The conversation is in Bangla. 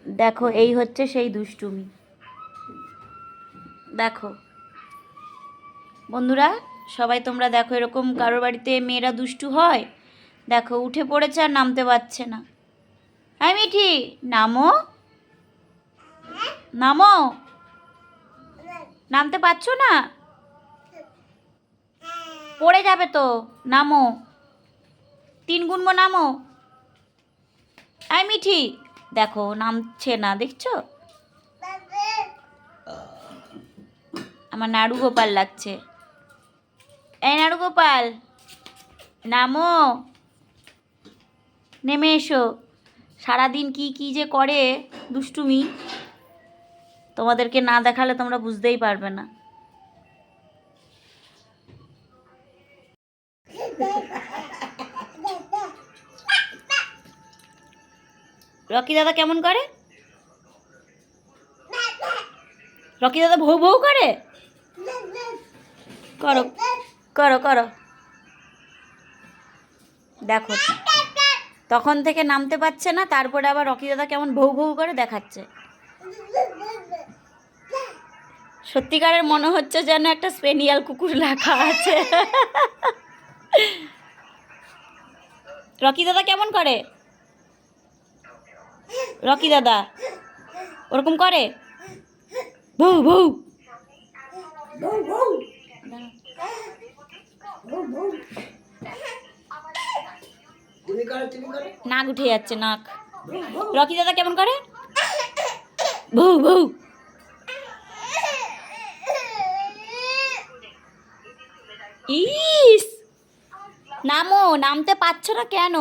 দেখো এই হচ্ছে সেই দুষ্টুমি। দেখো বন্ধুরা, সবাই তোমরা দেখো, এরকম কারোর বাড়িতে মেয়েরা দুষ্টু হয়? দেখো উঠে পড়েছে আর নামতে পারছে না। হ্যাঁ মিঠি, নামো নামো, নামতে পারছো না? পড়ে যাবে তো, নামো। 3 গুনবো, নামো। আই মিঠি, দেখো নামছে না, দেখছো? আমার নাড়ু গোপাল লাগছে। এই নাড়ু গোপাল, নামো, নেমে এসো। সারাদিন কি কি যে করে দুষ্টুমি, তোমাদেরকে না দেখালে তোমরা বুঝতেই পারবে না। রকি দাদা কেমন করে? রকি দাদা ভৌ ভৌ করে। করো করো করো, দেখো তখন থেকে নামতে পারছে না, তারপরে আবার রকি দাদা কেমন ভৌ ভৌ করে দেখাচ্ছে। সত্যিকারের মনে হচ্ছে যেন একটা স্পেনিয়াল কুকুর রাখা আছে। রকি দাদা কেমন করে? রকি দাদা ওরকম করে, ভৌ ভৌ। নাক উঠে যাচ্ছে, নাক। রকি দাদা কেমন করে? ভৌ ভৌ। ইস, নামো, নামতে পারছো না কেন?